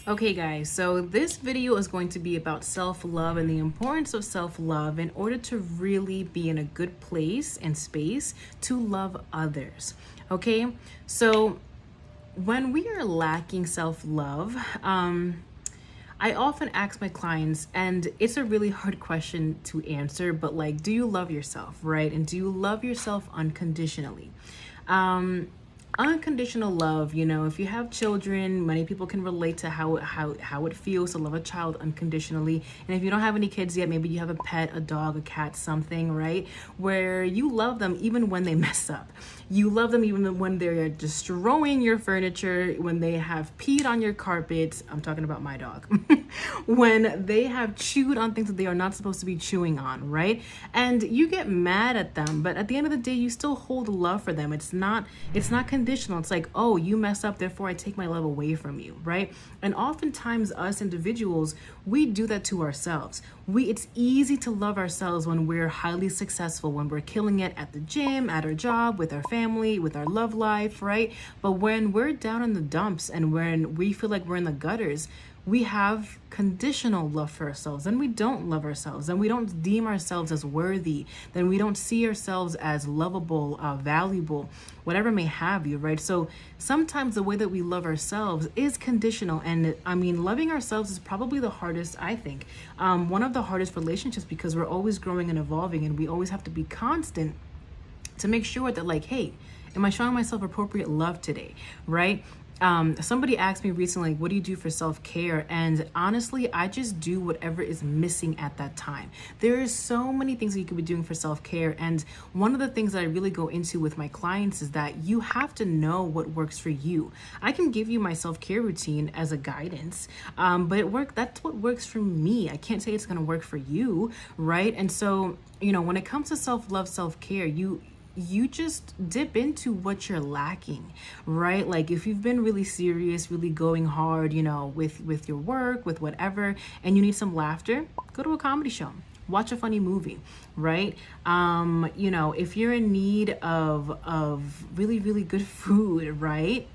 Okay guys, so this video is going to be about self-love and the importance of self-love in order to really be in a good place and space to love others. Okay, so when we are lacking self-love, I often ask my clients, and it's a really hard question to answer, but like, do you love yourself, right? And do you love yourself unconditionally? Unconditional love, you know, if you have children, many people can relate to how it feels to love a child unconditionally. And if you don't have any kids yet, maybe you have a pet, a dog, a cat, something, right, where you love them even when they mess up. You love them even when they're destroying your furniture, when they have peed on your carpet. I'm talking about my dog. When they have chewed on things that they are not supposed to be chewing on, right? And you get mad at them, but at the end of the day, you still hold love for them. It's not conditional. It's like, oh, you messed up, therefore I take my love away from you, right? And oftentimes us individuals, we do that to ourselves. It's easy to love ourselves when we're highly successful, when we're killing it at the gym, at our job, with our family, with our love life, right? But when we're down in the dumps and when we feel like we're in the gutters, we have conditional love for ourselves, and we don't love ourselves, and we don't deem ourselves as worthy, then we don't see ourselves as lovable, valuable, whatever may have you, right? So sometimes the way that we love ourselves is conditional. And I mean, loving ourselves is probably the hardest, I think, one of the hardest relationships, because we're always growing and evolving, and we always have to be constant to make sure that, like, hey, am I showing myself appropriate love today, right? Somebody asked me recently, what do you do for self-care? And honestly, I just do whatever is missing at that time. There is so many things that you could be doing for self-care. And one of the things that I really go into with my clients is that you have to know what works for you. I can give you my self-care routine as a guidance, but that's what works for me. I can't say it's going to work for you, right? And so, you know, when it comes to self-love, self-care, you just dip into what you're lacking, right? Like if you've been really serious, really going hard, you know, with your work, with whatever, and you need some laughter, go to a comedy show, watch a funny movie, right? You know, if you're in need of really, really good food, right?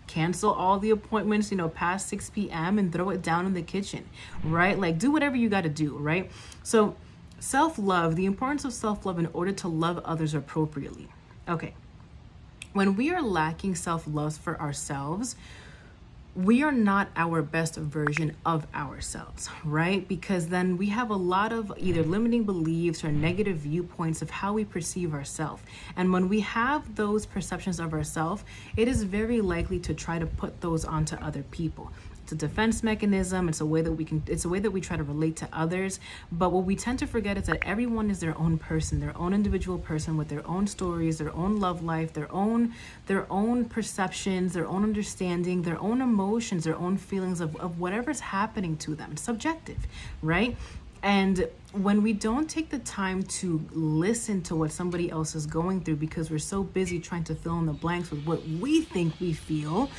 Cancel all the appointments, you know, past 6 p.m. and throw it down in the kitchen, right? Like do whatever you got to do, right? So self-love, the importance of self-love in order to love others appropriately. Okay, when we are lacking self-love for ourselves, we are not our best version of ourselves, right? Because then we have a lot of either limiting beliefs or negative viewpoints of how we perceive ourselves. And when we have those perceptions of ourselves, it is very likely to try to put those onto other people. It's a defense mechanism. It's a way that we try to relate to others. But what we tend to forget is that everyone is their own person, their own individual person with their own stories, their own love life, their own perceptions, their own understanding, their own emotions, their own feelings of whatever's happening to them. It's subjective, right? And when we don't take the time to listen to what somebody else is going through because we're so busy trying to fill in the blanks with what we think we feel,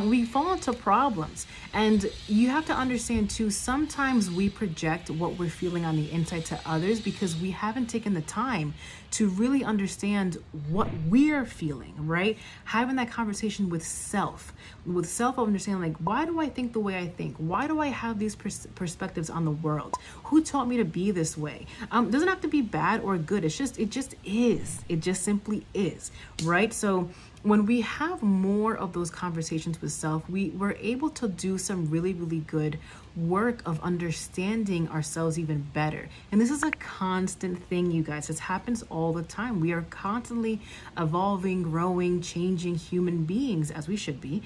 we fall into problems. And you have to understand too, sometimes we project what we're feeling on the inside to others because we haven't taken the time to really understand what we're feeling, right? Having that conversation with self understanding, like, why do I think the way I think? Why do I have these perspectives on the world? Who taught me to be this way? Doesn't have to be bad or good. It just is. It just simply is, right? So when we have more of those conversations with self, we're able to do some really, really good work of understanding ourselves even better. And this is a constant thing, you guys. This happens all the time. We are constantly evolving, growing, changing human beings, as we should be.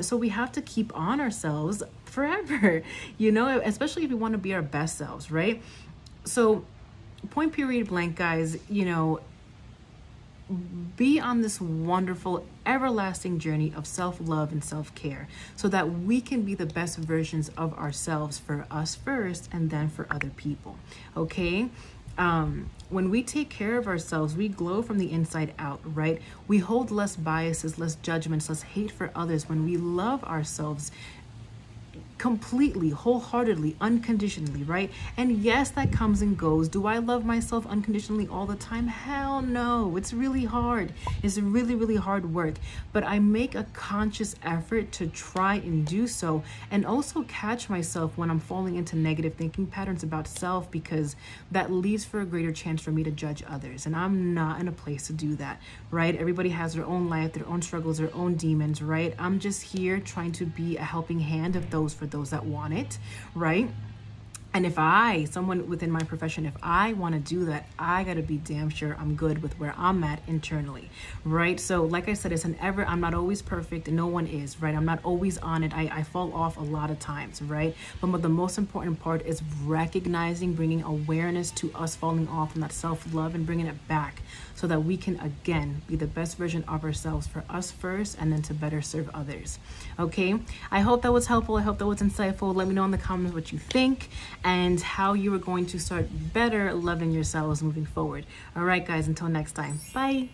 So we have to keep on ourselves forever, you know, especially if we want to be our best selves, right? So point period blank, guys, you know, be on this wonderful, everlasting journey of self-love and self-care so that we can be the best versions of ourselves for us first and then for other people, okay? When we take care of ourselves, we glow from the inside out, right? We hold less biases, less judgments, less hate for others. When we love ourselves, completely, wholeheartedly, unconditionally, right? And yes, that comes and goes. Do I love myself unconditionally all the time? Hell no. It's really hard. It's really, really hard work. But I make a conscious effort to try and do so, and also catch myself when I'm falling into negative thinking patterns about self, because that leaves for a greater chance for me to judge others. And I'm not in a place to do that, right? Everybody has their own life, their own struggles, their own demons, right? I'm just here trying to be a helping hand of those for those that want it, right? And if someone within my profession, if I want to do that, I got to be damn sure I'm good with where I'm at internally, right? So like I said, I'm not always perfect, and no one is, right? I'm not always on it. I fall off a lot of times, right? But the most important part is recognizing, bringing awareness to us falling off and that self-love, and bringing it back so that we can, again, be the best version of ourselves for us first, and then to better serve others, okay? I hope that was helpful. I hope that was insightful. Let me know in the comments what you think, and how you are going to start better loving yourselves moving forward. All right, guys, until next time. Bye.